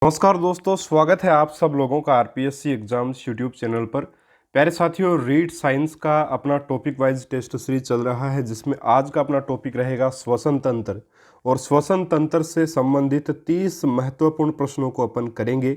नमस्कार दोस्तों, स्वागत है आप सब लोगों का आरपीएससी एग्जाम्स यूट्यूब चैनल पर। प्यारे साथियों, रीड साइंस का अपना टॉपिक वाइज टेस्ट सीरीज चल रहा है, जिसमें आज का अपना टॉपिक रहेगा श्वसन तंत्र। और श्वसन तंत्र से संबंधित 30 महत्वपूर्ण प्रश्नों को अपन करेंगे,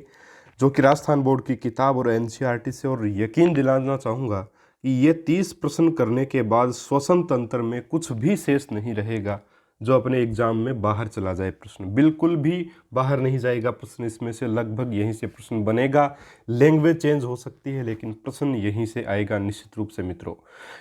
जो कि राजस्थान बोर्ड की किताब और एनसीईआरटी से। और यकीन दिलाना चाहूँगा कि ये 30 प्रश्न करने के बाद श्वसन तंत्र में कुछ भी शेष नहीं रहेगा जो अपने एग्जाम में बाहर चला जाए। प्रश्न बिल्कुल भी बाहर नहीं जाएगा। प्रश्न इसमें से लगभग यहीं से प्रश्न बनेगा। लैंग्वेज चेंज हो सकती है, लेकिन प्रश्न यहीं से आएगा निश्चित रूप से मित्रों।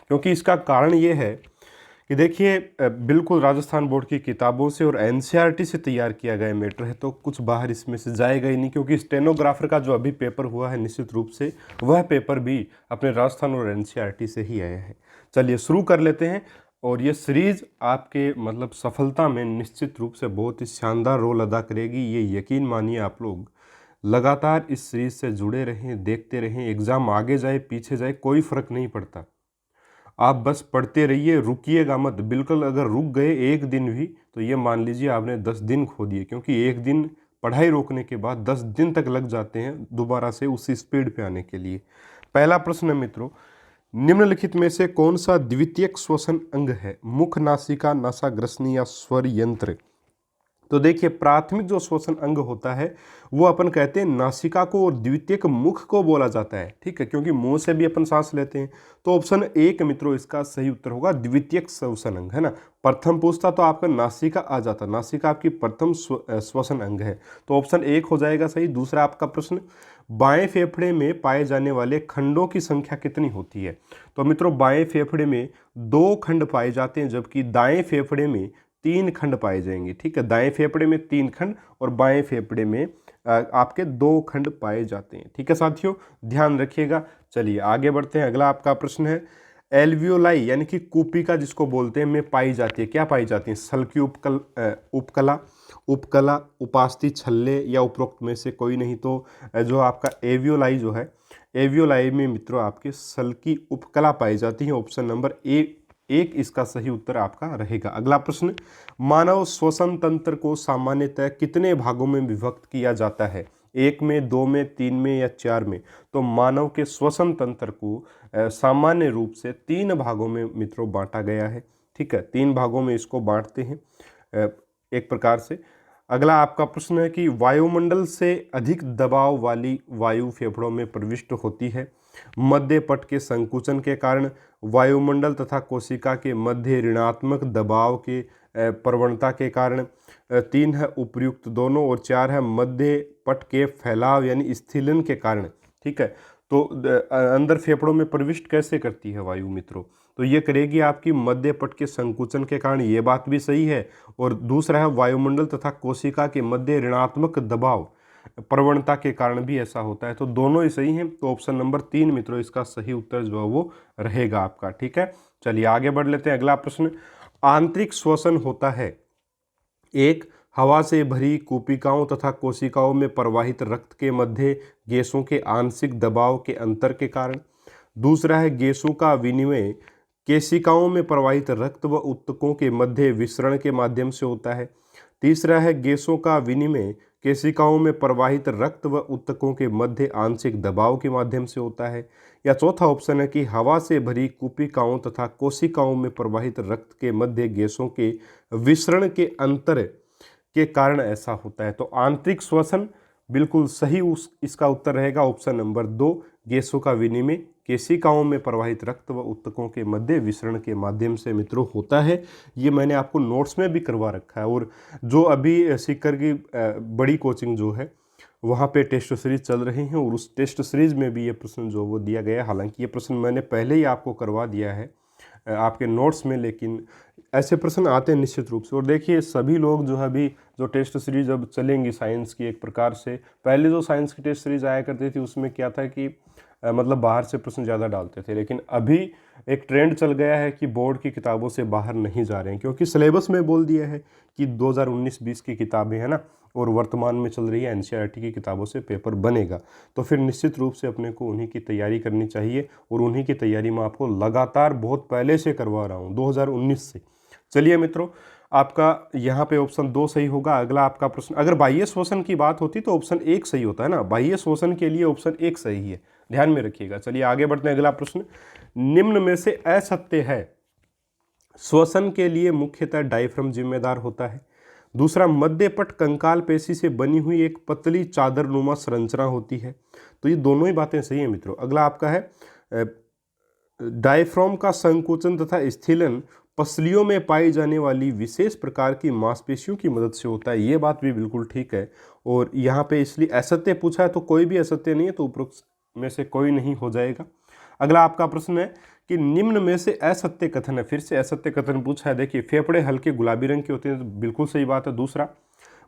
क्योंकि इसका कारण ये है कि देखिए, बिल्कुल राजस्थान बोर्ड की किताबों से और एनसीईआरटी से तैयार किया गया मैटर है, तो कुछ बाहर इसमें से जाएगा ही नहीं। क्योंकि स्टेनोग्राफर का जो अभी पेपर हुआ है, निश्चित रूप से वह पेपर भी अपने राजस्थान और एनसीईआरटी से ही आया है। चलिए शुरू कर लेते हैं। और ये सीरीज आपके सफलता में निश्चित रूप से बहुत ही शानदार रोल अदा करेगी, ये यकीन मानिए। आप लोग लगातार इस सीरीज से जुड़े रहें, देखते रहें। एग्ज़ाम आगे जाए पीछे जाए कोई फ़र्क नहीं पड़ता, आप बस पढ़ते रहिए, रुकिएगा मत। बिल्कुल अगर रुक गए एक दिन भी तो ये मान लीजिए आपने 10 दिन खो दिए। क्योंकि एक दिन पढ़ाई रोकने के बाद 10 दिन तक लग जाते हैं दोबारा से उसी स्पीड पे आने के लिए। पहला प्रश्न है मित्रों, निम्नलिखित में से कौन सा द्वितीयक श्वसन अंग है? मुख, नासिका, नासाग्रसनी या स्वर यंत्र? तो देखिए, प्राथमिक जो श्वसन अंग होता है वो अपन कहते हैं नासिका को, और द्वितीयक मुख को बोला जाता है। ठीक है, क्योंकि मुंह से भी अपन सांस लेते हैं। तो ऑप्शन एक मित्रों इसका सही उत्तर होगा, द्वितीयक श्वसन अंग, है ना। प्रथम पूछता तो आपका नासिका आ जाता, नासिका आपकी प्रथम श्वसन अंग है, तो ऑप्शन एक हो जाएगा सही। दूसरा आपका प्रश्न, बाएं फेफड़े में पाए जाने वाले खंडों की संख्या कितनी होती है? तो मित्रों, बाएं फेफड़े में 2 खंड पाए जाते हैं, जबकि दाएं फेफड़े में 3 खंड पाए जाएंगे। ठीक है, दाएं फेफड़े में 3 खंड और बाएं फेफड़े में आपके 2 खंड पाए जाते हैं। ठीक है साथियों, ध्यान रखिएगा। चलिए आगे बढ़ते हैं। अगला आपका प्रश्न है, एल्वियोलाई यानी कि कुपिका जिसको बोलते हैं में पाई जाती है, क्या पाई जाती है? सल की उपकला, उपकला, उपास्थि, छल्ले या उपरोक्त में से कोई नहीं। तो जो आपका एवियोलाई जो है, एवियोलाई में मित्रों आपके सल की उपकला पाई जाती है। ऑप्शन नंबर एक इसका सही उत्तर आपका रहेगा। अगला प्रश्न, मानव श्वसन तंत्र को सामान्यतः कितने भागों में विभक्त किया जाता है? 1 में, 2 में, 3 में या 4 में? तो मानव के श्वसन तंत्र को सामान्य रूप से 3 भागों में मित्रों बांटा गया है। ठीक है, 3 भागों में इसको बांटते हैं एक प्रकार से। अगला आपका प्रश्न है कि वायुमंडल से अधिक दबाव वाली वायु फेफड़ों में प्रविष्ट होती है। मध्य पट के संकुचन के कारण, वायुमंडल तथा कोशिका के मध्य ऋणात्मक दबाव के प्रवणता के कारण, 3 है उपर्युक्त दोनों, और 4 है मध्य पट के फैलाव यानी स्थिलन के कारण। ठीक है, तो अंदर फेफड़ों में प्रविष्ट कैसे करती है वायु मित्रों? तो ये करेगी आपकी मध्य पट के संकुचन के कारण, ये बात भी सही है। और दूसरा है वायुमंडल तथा कोशिका के मध्य ऋणात्मक दबाव प्रवणता के कारण भी ऐसा होता है। तो दोनों ही सही हैं। तो ऑप्शन नंबर 3 मित्रों इसका सही उत्तर जो है वो रहेगा आपका। ठीक है, चलिए आगे बढ़ लेते हैं। अगला प्रश्न, आंतरिक श्वसन होता है, 1 हवा से भरी कूपिकाओं तथा कोशिकाओं में प्रवाहित रक्त के मध्य गैसों के आंशिक दबाव के अंतर के कारण। दूसरा है गैसों का विनिमय केशिकाओं में प्रवाहित रक्त व ऊतकों के मध्य विसरण के माध्यम से होता है। तीसरा है गैसों का विनिमय केशिकाओं में प्रवाहित रक्त व ऊतकों के मध्य आंशिक दबाव के माध्यम से होता है। या चौथा ऑप्शन है कि हवा से भरी कूपिकाओं तथा कोशिकाओं में प्रवाहित रक्त के मध्य गैसों के विसरण के अंतर के कारण ऐसा होता है। तो आंतरिक श्वसन बिल्कुल सही इसका उत्तर रहेगा ऑप्शन नंबर 2, गैसों का विनिमय केशिकाओं में प्रवाहित रक्त व ऊतकों के मध्य विसरण के माध्यम से मित्रों होता है। ये मैंने आपको नोट्स में भी करवा रखा है। और जो अभी सीकर की बड़ी कोचिंग जो है वहाँ पे टेस्ट सीरीज चल रही हैं, और उस टेस्ट सीरीज में भी ये प्रश्न जो वो दिया गया है। हालांकि ये प्रश्न मैंने पहले ही आपको करवा दिया है आपके नोट्स में, लेकिन ऐसे प्रश्न आते हैं निश्चित रूप से। और देखिए, सभी लोग जो है अभी जो टेस्ट सीरीज अब चलेंगी साइंस की, एक प्रकार से पहले जो साइंस की टेस्ट सीरीज आया करती थी उसमें क्या था कि बाहर से प्रश्न ज़्यादा डालते थे। लेकिन अभी एक ट्रेंड चल गया है कि बोर्ड की किताबों से बाहर नहीं जा रहे हैं, क्योंकि सिलेबस में बोल दिया है कि 2019-20 की किताबें हैं ना, और वर्तमान में चल रही है एनसीईआरटी की किताबों से पेपर बनेगा। तो फिर निश्चित रूप से अपने को उन्हीं की तैयारी करनी चाहिए, और उन्हीं की तैयारी मैं आपको लगातार बहुत पहले से करवा रहा हूँ, 2019 से। चलिए मित्रों, आपका यहाँ पे ऑप्शन 2 सही होगा। अगला आपका प्रश्न, अगर बाह्य श्वसन की बात होती तो ऑप्शन 1 सही होता है ना, बाह्य श्वसन के लिए ऑप्शन 1 सही है, ध्यान में रखिएगा। चलिए आगे बढ़ते हैं। अगला प्रश्न, निम्न में से असत्य है। श्वसन के लिए मुख्यतः डायफ्राम जिम्मेदार होता है। दूसरा, मध्यपट कंकाल पेशी से बनी हुई एक पतली चादरनुमा संरचना होती है। तो ये दोनों ही बातें सही हैं मित्रों। अगला आपका है, डायफ्राम का संकुचन तथा स्थिलन पसलियों में पाई जाने वाली विशेष प्रकार की मांसपेशियों की मदद से होता है। ये बात भी बिल्कुल ठीक है। और यहाँ पे इसलिए असत्य पूछा है तो कोई भी असत्य नहीं है, तो उपरोक्त में से कोई नहीं हो जाएगा। अगला आपका प्रश्न है कि निम्न में से असत्य कथन है। फिर से असत्य कथन पूछा है। देखिए, फेफड़े हल्के गुलाबी रंग के होते हैं, तो बिल्कुल सही बात है। दूसरा,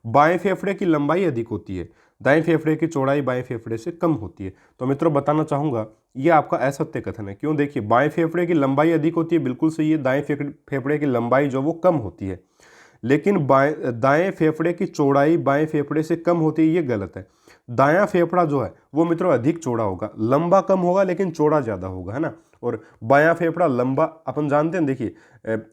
बाएं फेफड़े की लंबाई अधिक होती है, दाएं फेफड़े की चौड़ाई बाएं फेफड़े से कम होती है। तो मित्रों बताना चाहूंगा ये आपका असत्य कथन है। क्यों? देखिए, बाएं फेफड़े की लंबाई अधिक होती है, बिल्कुल सही है। दाएं फेफड़े की लंबाई जो वो कम होती है, लेकिन दाएं फेफड़े की चौड़ाई बाएं फेफड़े से कम होती है, ये गलत है। दायां फेफड़ा जो है वो मित्रों अधिक चौड़ा होगा, लंबा कम होगा लेकिन चौड़ा ज़्यादा होगा, है ना। और बायां फेफड़ा लंबा, अपन जानते हैं, देखिए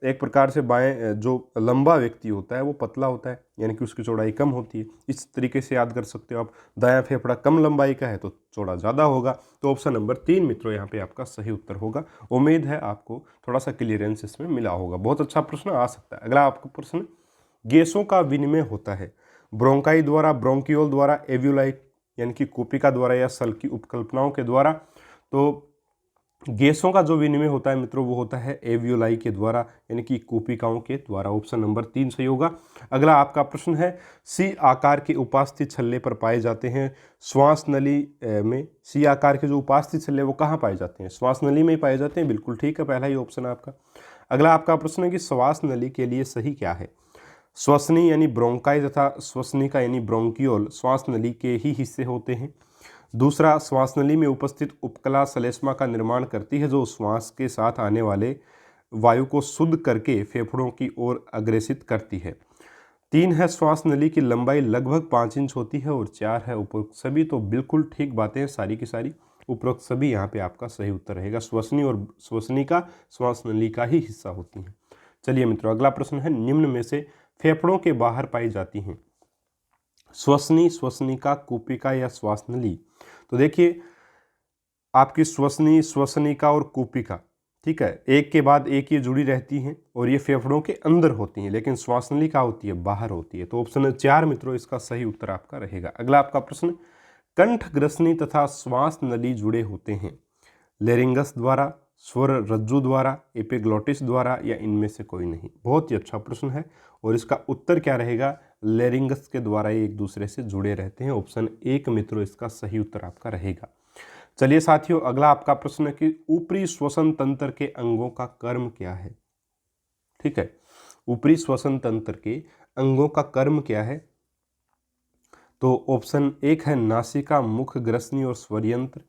एक प्रकार से बाएं जो लंबा व्यक्ति होता है वो पतला होता है, यानी कि उसकी चौड़ाई कम होती है। इस तरीके से याद कर सकते हो आप। दायां फेफड़ा कम लंबाई का है तो चौड़ा ज़्यादा होगा। तो ऑप्शन नंबर 3 मित्रों यहाँ पे आपका सही उत्तर होगा। उम्मीद है आपको थोड़ा सा क्लियरेंस इसमें मिला होगा। बहुत अच्छा प्रश्न आ सकता है। अगला आपका प्रश्न, गैसों का विनिमय होता है ब्रोंकाई द्वारा, ब्रोंकियोल द्वारा, एव्यूलाई यानी कि कोपिका द्वारा या सल की उपकल्पनाओं के द्वारा। तो गैसों का जो विनिमय होता है मित्रों वो होता है एव्यूलाई के द्वारा, यानी कि कोपिकाओं के द्वारा। ऑप्शन नंबर 3 सही होगा। अगला आपका प्रश्न है, सी आकार के उपास्थि छल्ले पर पाए जाते हैं श्वास नली में। सी आकार के जो उपास्थि छल्ले वो कहाँ पाए जाते हैं? श्वास नली में ही पाए जाते हैं, बिल्कुल ठीक है, पहला ही ऑप्शन है आपका। अगला आपका प्रश्न है कि श्वास नली के लिए सही क्या है? श्वसनी यानी ब्रोंकाई तथा श्वसनिका यानी ब्रोंकियोल श्वास नली के ही हिस्से होते हैं। दूसरा, श्वास नली में उपस्थित उपकला श्लेष्मा का निर्माण करती है, जो श्वास के साथ आने वाले वायु को शुद्ध करके फेफड़ों की ओर अग्रेसित करती है। 3 है, श्वास नली की लंबाई लगभग 5 इंच होती है। और 4 है, उपरोक्त सभी। तो बिल्कुल ठीक बातें हैं सारी की सारी, उपरोक्त सभी यहाँ पे आपका सही उत्तर रहेगा। श्वसनी और श्वसनिका श्वास नली का ही हिस्सा होती हैं। चलिए मित्रों, अगला प्रश्न है, निम्न में से फेफड़ों के बाहर पाई जाती हैं श्वसनी, श्वसनिका, कूपिका या श्वास नली। तो देखिए, आपकी श्वसनी, श्वसनिका और कूपिका, ठीक है, एक के बाद एक ये जुड़ी रहती हैं और ये फेफड़ों के अंदर होती हैं, लेकिन श्वास नली क्या होती है? बाहर होती है। तो ऑप्शन 4 मित्रों इसका सही उत्तर आपका रहेगा। अगला आपका प्रश्न, कंठ ग्रसनी तथा श्वास नली जुड़े होते हैं लेरिंगस द्वारा, स्वर रज्जु द्वारा, एपिग्लोटिस द्वारा या इनमें से कोई नहीं। बहुत ही अच्छा प्रश्न है और इसका उत्तर क्या रहेगा? लेरिंगस के द्वारा ये एक दूसरे से जुड़े रहते हैं। ऑप्शन 1 मित्रों इसका सही उत्तर आपका रहेगा। चलिए साथियों, अगला आपका प्रश्न है कि ऊपरी श्वसन तंत्र के अंगों का कर्म क्या है? ठीक है, ऊपरी श्वसन तंत्र के अंगों का कर्म क्या है? तो ऑप्शन 1 है नासिका, मुख, ग्रसनी और स्वरयंत्र।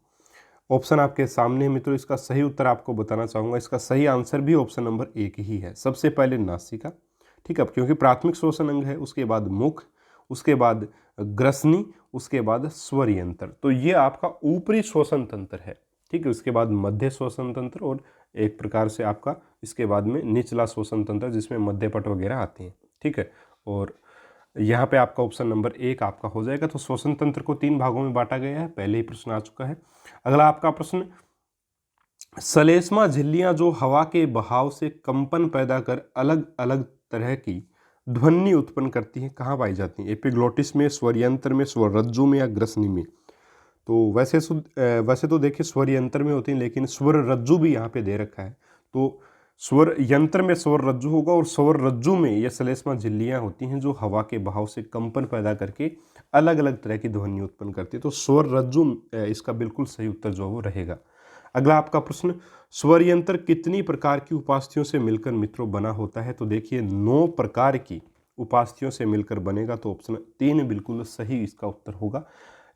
ऑप्शन आपके सामने है मित्रों, इसका सही उत्तर आपको बताना चाहूँगा। इसका सही आंसर भी ऑप्शन नंबर 1 ही है। सबसे पहले नासिका, ठीक है, क्योंकि प्राथमिक श्वसन अंग है, उसके बाद मुख, उसके बाद ग्रसनी, उसके बाद स्वर यंत्र। तो ये आपका ऊपरी श्वसन तंत्र है, ठीक है। उसके बाद मध्य श्वसन तंत्र और एक प्रकार से आपका इसके बाद में निचला श्वसन तंत्र, जिसमें मध्यपट वगैरह आते हैं, ठीक है। और यहाँ पे आपका ऑप्शन नंबर 1 आपका हो जाएगा। तो श्वसन तंत्र को 3 भागों में बांटा गया है, पहले ही प्रश्न आ चुका है। अगला आपका प्रश्न, श्लेष्मा झिल्लियां जो हवा के बहाव से कंपन पैदा कर अलग अलग तरह की ध्वनि उत्पन्न करती हैं, कहाँ पाई जाती हैं? एपिग्लोटिस में, स्वर यंत्र में, स्वर रज्जु में या ग्रसनी में? तो वैसे तो देखिए स्वर यंत्र में होती हैं, लेकिन स्वर रज्जु भी यहाँ पे दे रखा है। तो स्वर यंत्र में स्वर रज्जु होगा और स्वर रज्जु में ये श्लेष्मा झिल्लियां होती हैं जो हवा के बहाव से कंपन पैदा करके अलग अलग तरह की ध्वनि उत्पन्न करती है। तो स्वर रज्जु इसका बिल्कुल सही उत्तर जो वो रहेगा। अगला आपका प्रश्न, स्वर यंत्र कितनी प्रकार की उपास्थियों से मिलकर मित्रों बना होता है? तो देखिए 9 प्रकार की उपास्थियों से मिलकर बनेगा। तो ऑप्शन 3 बिल्कुल सही इसका उत्तर होगा।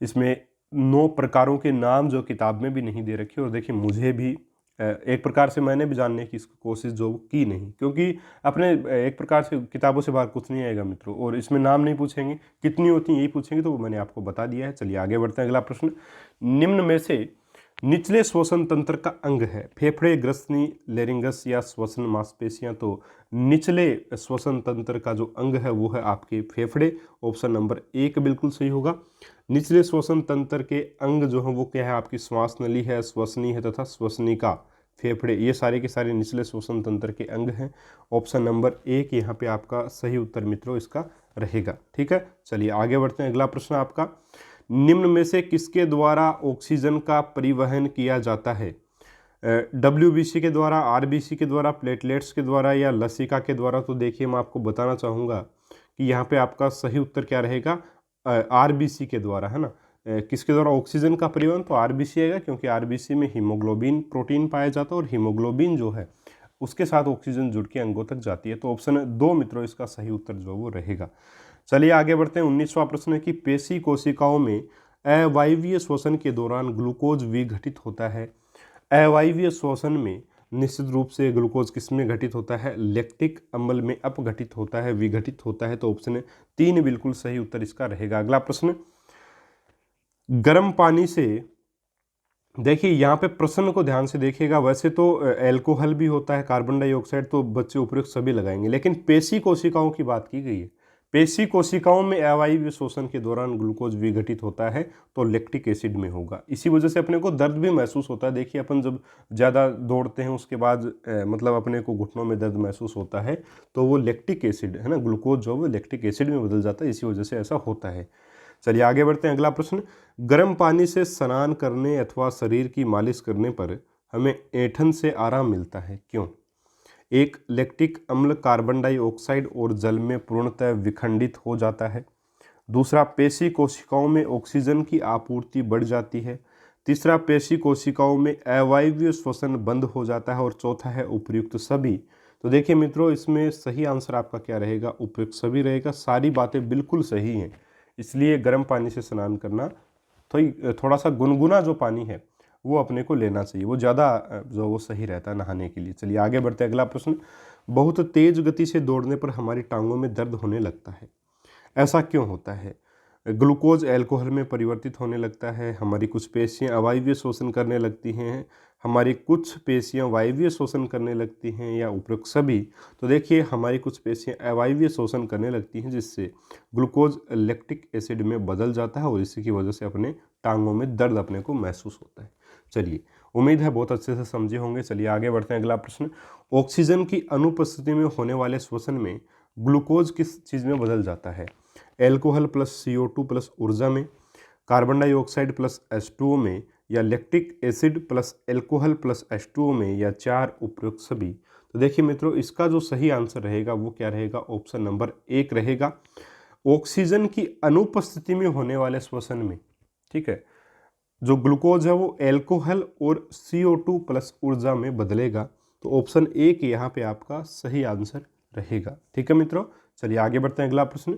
इसमें 9 प्रकारों के नाम जो किताब में भी नहीं दे रखे, और देखिए मुझे भी एक प्रकार से मैंने भी जानने की कोशिश जो की नहीं, क्योंकि अपने एक प्रकार से किताबों से बाहर कुछ नहीं आएगा मित्रों, और इसमें नाम नहीं पूछेंगे, कितनी होती हैं यही पूछेंगे, तो वो मैंने आपको बता दिया है। चलिए आगे बढ़ते हैं। अगला प्रश्न, निम्न में से निचले श्वसन तंत्र का अंग है? फेफड़े, ग्रसनी, लेरिंगस या श्वसन मांसपेशियां? तो निचले श्वसन तंत्र का जो अंग है वो है आपके फेफड़े। ऑप्शन नंबर 1 बिल्कुल सही होगा। निचले श्वसन तंत्र के अंग जो है वो क्या है? आपकी श्वास नली है, श्वसनी है तथा श्वसनिका। फेफड़े ये सारे के सारे निचले श्वसन तंत्र के अंग हैं। ऑप्शन नंबर 1 यहाँ पे आपका सही उत्तर मित्रों इसका रहेगा। ठीक है, चलिए आगे बढ़ते हैं। अगला प्रश्न आपका, निम्न में से किसके द्वारा ऑक्सीजन का परिवहन किया जाता है? WBC के द्वारा, RBC के द्वारा, प्लेटलेट्स के द्वारा या लसिका के द्वारा? तो देखिए मैं आपको बताना चाहूँगा कि यहाँ पे आपका सही उत्तर क्या रहेगा? RBC के द्वारा, है ना। किसके द्वारा ऑक्सीजन का परिवहन? तो RBC आएगा, क्योंकि RBC में हीमोग्लोबिन प्रोटीन पाया जाता है और हीमोग्लोबिन जो है उसके साथ ऑक्सीजन जुड़ के अंगों तक जाती है। तो ऑप्शन 2 मित्रों इसका सही उत्तर जो वो रहेगा। चलिए आगे बढ़ते हैं। 19वां प्रश्न है कि पेशी कोशिकाओं में अवायवीय श्वसन के दौरान ग्लूकोज विघटित होता है। अवायवीय श्वसन में निश्चित रूप से ग्लूकोज किस में घटित होता है? लैक्टिक अम्ल में अपघटित होता है, विघटित होता है। तो ऑप्शन 3 बिल्कुल सही उत्तर इसका रहेगा। अगला प्रश्न, गर्म पानी से, देखिए यहाँ पे प्रश्न को ध्यान से देखिएगा। वैसे तो एल्कोहल भी होता है, कार्बन डाइऑक्साइड तो बच्चे उपयुक्त सभी लगाएंगे, लेकिन पेशी कोशिकाओं की बात की गई है। पेशी कोशिकाओं में अवायवीय शोषण के दौरान ग्लूकोज विघटित होता है तो लैक्टिक एसिड में होगा। इसी वजह से अपने को दर्द भी महसूस होता है। देखिए अपन जब ज़्यादा दौड़ते हैं उसके बाद मतलब अपने को घुटनों में दर्द महसूस होता है तो वो लैक्टिक एसिड है ना, ग्लूकोज जो है वो लैक्टिक एसिड में बदल जाता है, इसी वजह से ऐसा होता है। चलिए आगे बढ़ते हैं। अगला प्रश्न, गर्म पानी से स्नान करने अथवा शरीर की मालिश करने पर हमें ऐंठन से आराम मिलता है, क्यों? 1, लैक्टिक अम्ल कार्बन डाइऑक्साइड और जल में पूर्णतः विखंडित हो जाता है। दूसरा, पेशी कोशिकाओं में ऑक्सीजन की आपूर्ति बढ़ जाती है। तीसरा, पेशी कोशिकाओं में अवायवीय श्वसन बंद हो जाता है। और चौथा है उपर्युक्त सभी। तो देखिए मित्रों इसमें सही आंसर आपका क्या रहेगा? उपर्युक्त सभी रहेगा। सारी बातें बिल्कुल सही हैं, इसलिए गर्म पानी से स्नान करना थोड़ा सा गुनगुना जो पानी है वो अपने को लेना चाहिए, वो ज़्यादा जो वो सही रहता है नहाने के लिए। चलिए आगे बढ़ते हैं। अगला प्रश्न, बहुत तेज गति से दौड़ने पर हमारी टांगों में दर्द होने लगता है, ऐसा क्यों होता है? ग्लूकोज अल्कोहल में परिवर्तित होने लगता है, हमारी कुछ पेशियां अवायवीय शोषण करने लगती हैं, हमारी कुछ पेशियां वायवीय शोषण करने लगती हैं, या उपरोक्त सभी? तो देखिए हमारी कुछ पेशियां अवायवीय शोषण करने लगती हैं जिससे ग्लूकोज लैक्टिक एसिड में बदल जाता है और इसी की वजह से अपने टांगों में दर्द अपने को महसूस होता है। चलिए उम्मीद है बहुत अच्छे से समझे होंगे। चलिए आगे बढ़ते हैं। अगला प्रश्न, ऑक्सीजन की अनुपस्थिति में होने वाले श्वसन में ग्लूकोज किस चीज़ में बदल जाता है? एल्कोहल प्लस CO2 प्लस ऊर्जा में, कार्बन डाइऑक्साइड प्लस H2O में, या lactic acid plus alcohol plus H2O में, या 4 उपयुक्त सभी? तो देखिए मित्रों इसका जो सही आंसर रहेगा वो क्या रहेगा? ऑप्शन नंबर 1 रहेगा। ऑक्सीजन की अनुपस्थिति में होने वाले श्वसन में, ठीक है, जो ग्लूकोज है वो एल्कोहल और CO2 प्लस ऊर्जा में बदलेगा। तो ऑप्शन 1 यहाँ पे आपका सही आंसर रहेगा। ठीक है मित्रों, चलिए आगे बढ़ते हैं। अगला प्रश्न,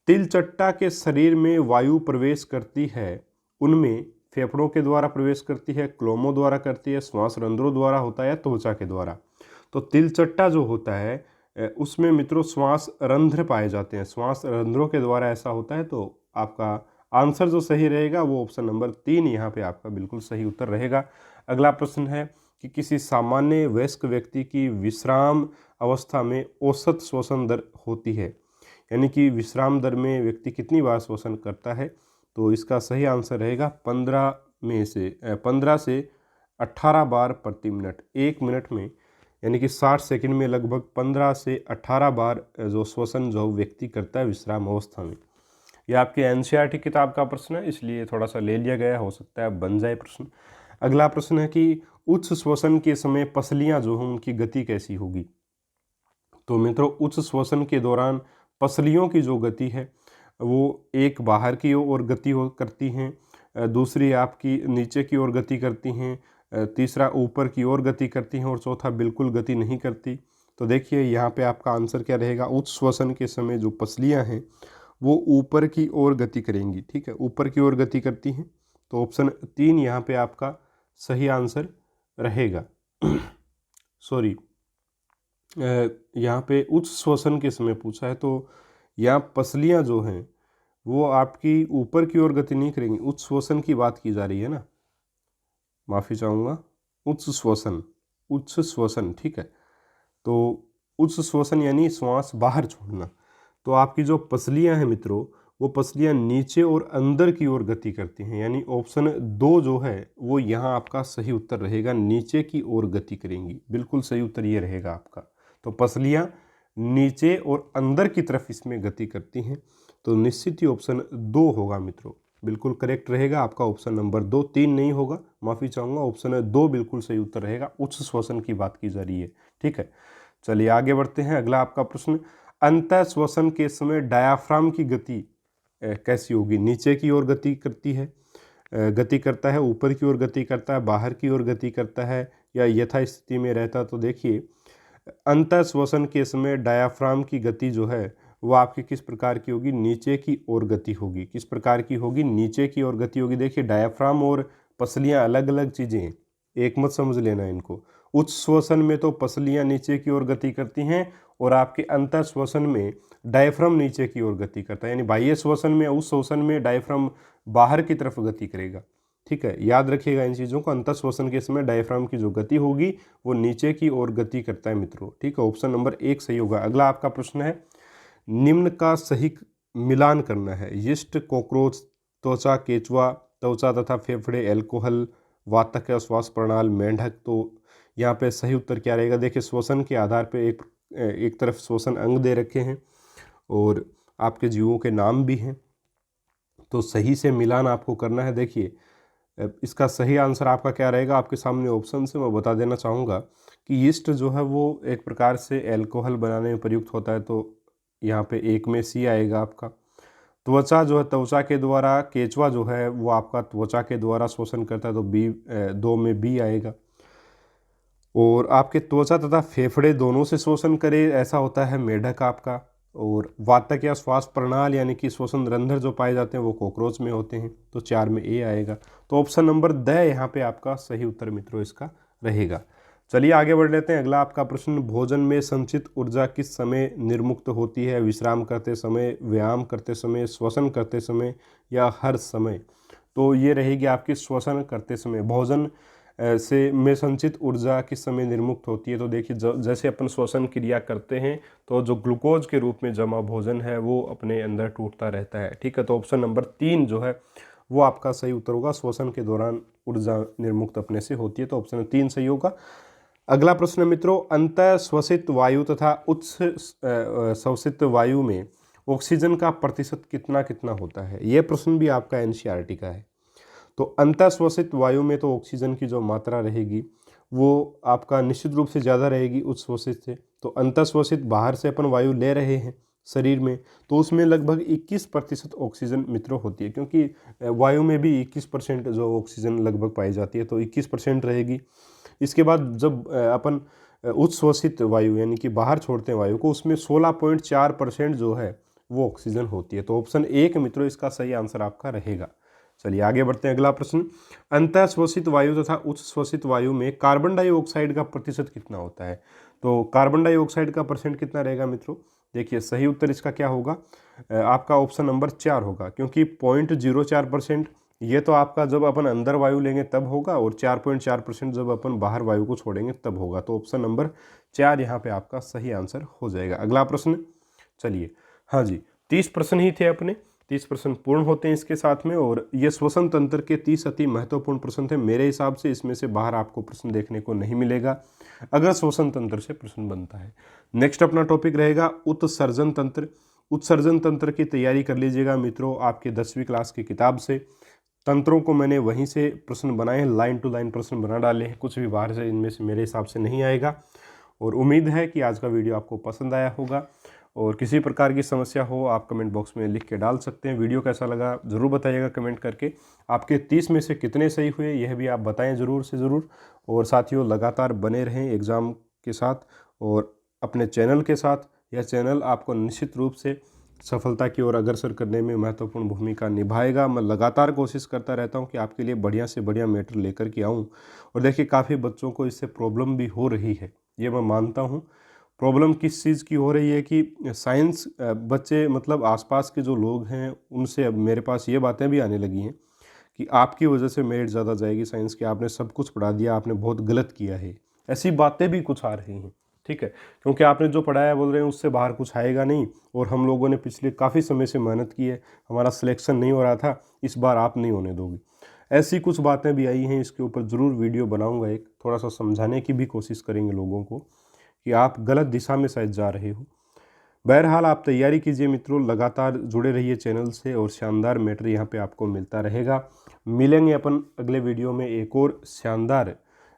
तिलचट्टा के शरीर में वायु प्रवेश करती है, उनमें फेफड़ों के द्वारा प्रवेश करती है, क्लोमों द्वारा करती है, श्वास रंध्रों द्वारा होता है या त्वचा के द्वारा? तो तिलचट्टा जो होता है उसमें मित्रों श्वास रंध्र पाए जाते हैं, श्वास रंध्रों के द्वारा ऐसा होता है। तो आपका आंसर जो सही रहेगा वो ऑप्शन नंबर 3 यहाँ पे आपका बिल्कुल सही उत्तर रहेगा। अगला प्रश्न है कि किसी सामान्य वयस्क व्यक्ति की विश्राम अवस्था में औसत श्वसन दर होती है, यानी कि विश्राम दर में व्यक्ति कितनी बार श्वसन करता है? तो इसका सही आंसर रहेगा 15 से 18 बार प्रति मिनट। 1 मिनट में यानी कि 60 सेकंड में लगभग 15 से 18 बार जो श्वसन जो व्यक्ति करता है विश्राम अवस्था में। यह आपके NCERT किताब का प्रश्न है, इसलिए थोड़ा सा ले लिया गया, हो सकता है बन जाए प्रश्न। अगला प्रश्न है कि उच्च श्वसन के समय पसलियां जो हैं उनकी गति कैसी होगी? तो मित्रों उच्च श्वसन के दौरान पसलियों की जो गति है वो एक बाहर की ओर गति करती हैं, दूसरी आपकी नीचे की ओर गति करती हैं, तीसरा ऊपर की ओर गति करती हैं और चौथा बिल्कुल गति नहीं करती। तो देखिए यहाँ पे आपका आंसर क्या रहेगा? उच्च श्वसन के समय जो पसलियाँ हैं वो ऊपर की ओर गति करेंगी, ठीक है, ऊपर की ओर गति करती हैं। तो ऑप्शन 3 यहाँ पे आपका सही आंसर रहेगा। सॉरी, यहाँ पे उच्च श्वसन के समय पूछा है, तो यहाँ पसलियाँ जो हैं वो आपकी ऊपर की ओर गति नहीं करेंगी, उच्च श्वसन की बात की जा रही है ना। माफ़ी चाहूँगा, उच्च श्वसन, उच्च श्वसन, ठीक है। तो उच्च श्वसन यानी श्वास बाहर छोड़ना। तो आपकी जो पसलियाँ हैं मित्रों, वो पसलियाँ नीचे और अंदर की ओर गति करती हैं, यानी ऑप्शन 2 जो है वो यहाँ आपका सही उत्तर रहेगा, नीचे की ओर गति करेंगी। बिल्कुल सही उत्तर ये रहेगा आपका। तो पसलियाँ नीचे और अंदर की तरफ इसमें गति करती हैं, तो निश्चित ही ऑप्शन 2 होगा मित्रों, बिल्कुल करेक्ट रहेगा आपका ऑप्शन नंबर 2। 3 नहीं होगा, माफ़ी चाहूँगा, ऑप्शन 2 बिल्कुल सही उत्तर रहेगा। उच्च श्वसन की बात की जा रही है, ठीक है। चलिए आगे बढ़ते हैं। अगला आपका प्रश्न, अंतः श्वसन के समय डायाफ्राम की गति कैसी होगी? नीचे की ओर गति करती है, गति करता है, ऊपर की ओर गति करता है, बाहर की ओर गति करता है, या यथास्थिति में रहता? तो देखिए, अंतः श्वसन के समय डायाफ्राम की गति जो है वो आपकी किस प्रकार की होगी? नीचे की ओर गति होगी। किस प्रकार की होगी? नीचे की ओर गति होगी। देखिए, डायाफ्राम और पसलियाँ अलग अलग चीज़ें हैं, एक मत समझ लेना इनको। उच्च श्वसन में तो पसलियाँ नीचे की ओर गति करती हैं, और आपके अंतः श्वसन में डायफ्राम नीचे की ओर गति करता है, यानी बाह्य श्वसन में, उस श्वसन में डायफ्राम बाहर की तरफ गति करेगा, ठीक है। याद रखिएगा इन चीज़ों को। अंतः श्वसन के समय डायफ्राम की जो गति होगी वो नीचे की ओर गति करता है मित्रों, ठीक है। ऑप्शन नंबर 1 सही होगा। अगला आपका प्रश्न है, निम्न का सही मिलान करना है। यीस्ट, कॉकरोच, त्वचा, केचुआ, त्वचा तथा फेफड़े, एल्कोहल, वातक या श्वास प्रणाल, मेंढक। तो यहाँ पे सही उत्तर क्या रहेगा? देखिए, श्वसन के आधार पे एक तरफ श्वसन अंग दे रखे हैं और आपके जीवों के नाम भी हैं, तो सही से मिलान आपको करना है। देखिए, इसका सही आंसर आपका क्या रहेगा? आपके सामने ऑप्शन से मैं बता देना चाहूँगा कि यीस्ट जो है वो एक प्रकार से एल्कोहल बनाने में प्रयुक्त होता है, तो यहाँ पे 1 में सी आएगा आपका। त्वचा जो है, त्वचा के द्वारा, केचुआ जो है वो आपका त्वचा के द्वारा शोषण करता है, तो 2 में बी आएगा। और आपके त्वचा तथा फेफड़े दोनों से शोषण करे ऐसा होता है मेढक आपका। और वातक या श्वास प्रणाल यानी कि श्वसन रंध्र जो पाए जाते हैं वो कॉकरोच में होते हैं, तो 4 में ए आएगा। तो ऑप्शन नंबर द यहाँ पे आपका सही उत्तर मित्रों इसका रहेगा। चलिए आगे बढ़ लेते हैं। अगला आपका प्रश्न, भोजन में संचित ऊर्जा किस समय निर्मुक्त होती है? विश्राम करते समय, व्यायाम करते समय, श्वसन करते समय, या हर समय? तो ये रहेगी आपकी श्वसन करते समय। भोजन से में संचित ऊर्जा किस समय निर्मुक्त होती है? तो देखिए, जैसे अपन श्वसन क्रिया करते हैं तो जो ग्लूकोज के रूप में जमा भोजन है वो अपने अंदर टूटता रहता है, ठीक है। तो ऑप्शन नंबर 3 जो है वो आपका सही उत्तर होगा। श्वसन के दौरान ऊर्जा निर्मुक्त अपने से होती है, तो ऑप्शन 3 सही होगा। अगला प्रश्न मित्रों, अंतः श्वसित वायु तथा उच्च श्वसित वायु में ऑक्सीजन का प्रतिशत कितना कितना होता है? यह प्रश्न भी आपका एनसीईआरटी का है। तो अंतःश्वसित वायु में तो ऑक्सीजन की जो मात्रा रहेगी वो आपका निश्चित रूप से ज़्यादा रहेगी उच्छ्वसित से। तो अंतःश्वसित बाहर से अपन वायु ले रहे हैं शरीर में, तो उसमें लगभग 21% ऑक्सीजन मित्रों होती है, क्योंकि वायु में भी 21% जो ऑक्सीजन लगभग पाई जाती है, तो 21% रहेगी। इसके बाद जब अपन उच्छ्वसित वायु यानी कि बाहर छोड़ते हैं वायु को, उसमें 16.4% जो है वो ऑक्सीजन होती है। तो ऑप्शन 1 मित्रों इसका सही आंसर आपका रहेगा। चलिए आगे बढ़ते हैं। अगला प्रश्न, अंतः श्वसित वायु तथा उच्च श्वसित वायु में कार्बन डाइऑक्साइड का प्रतिशत कितना होता है? तो कार्बन डाइऑक्साइड का परसेंट कितना रहेगा मित्रों? देखिए, सही उत्तर इसका क्या होगा? आपका ऑप्शन नंबर 4 होगा, क्योंकि 0.04% ये तो आपका जब अपन अंदर वायु लेंगे तब होगा, और 4.4% जब अपन बाहर वायु को छोड़ेंगे तब होगा। तो ऑप्शन नंबर 4 यहाँ पे आपका सही आंसर हो जाएगा। अगला प्रश्न, चलिए, हाँ जी, 30 प्रश्न ही थे अपने, 30 प्रश्न पूर्ण होते हैं इसके साथ में, और ये श्वसन तंत्र के 30 अति महत्वपूर्ण प्रश्न थे। मेरे हिसाब से इसमें से बाहर आपको प्रश्न देखने को नहीं मिलेगा अगर श्वसन तंत्र से प्रश्न बनता है। नेक्स्ट अपना टॉपिक रहेगा उत्सर्जन तंत्र। उत्सर्जन तंत्र की तैयारी कर लीजिएगा मित्रों, आपके 10वीं क्लास की किताब से। तंत्रों को मैंने वहीं से प्रश्न बनाए हैं, लाइन टू लाइन प्रश्न बना डाले हैं, कुछ भी बाहर से इनमें से मेरे हिसाब से नहीं आएगा। और उम्मीद है कि आज का वीडियो आपको पसंद आया होगा, और किसी प्रकार की समस्या हो आप कमेंट बॉक्स में लिख के डाल सकते हैं। वीडियो कैसा लगा ज़रूर बताइएगा कमेंट करके। आपके 30 में से कितने सही हुए यह भी आप बताएं ज़रूर से ज़रूर। और साथियों, लगातार बने रहें एग्ज़ाम के साथ और अपने चैनल के साथ। यह चैनल आपको निश्चित रूप से सफलता की ओर अग्रसर करने में महत्वपूर्ण भूमिका निभाएगा। मैं लगातार कोशिश करता रहता हूं कि आपके लिए बढ़िया से बढ़िया मैटर लेकर के आऊं। और देखिए, काफ़ी बच्चों को इससे प्रॉब्लम भी हो रही है, ये मैं मानता हूं। प्रॉब्लम किस चीज़ की हो रही है कि साइंस बच्चे, मतलब आसपास के जो लोग हैं, उनसे अब मेरे पास ये बातें भी आने लगी हैं कि आपकी वजह से मेरिट ज़्यादा जाएगी साइंस की, आपने सब कुछ पढ़ा दिया, आपने बहुत गलत किया है, ऐसी बातें भी कुछ आ रही हैं। ठीक है, क्योंकि आपने जो पढ़ाया बोल रहे हैं उससे बाहर कुछ आएगा नहीं, और हम लोगों ने पिछले काफ़ी समय से मेहनत की है, हमारा सिलेक्शन नहीं हो रहा था, इस बार आप नहीं होने दोगे। ऐसी कुछ बातें भी आई हैं, इसके ऊपर ज़रूर वीडियो बनाऊंगा, एक थोड़ा सा समझाने की भी कोशिश करेंगे लोगों को कि आप गलत दिशा में शायद जा रहे हो। बहरहाल आप तैयारी कीजिए मित्रों, लगातार जुड़े रहिए चैनल से, और शानदार मैटर यहाँ पे आपको मिलता रहेगा। मिलेंगे अपन अगले वीडियो में एक और शानदार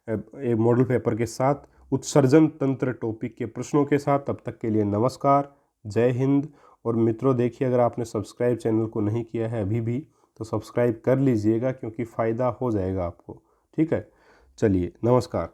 एक मॉडल पेपर के साथ, उत्सर्जन तंत्र टॉपिक के प्रश्नों के साथ। तब तक के लिए नमस्कार, जय हिंद। और मित्रों देखिए, अगर आपने सब्सक्राइब चैनल को नहीं किया है अभी भी तो सब्सक्राइब कर लीजिएगा, क्योंकि फ़ायदा हो जाएगा आपको। ठीक है, चलिए नमस्कार।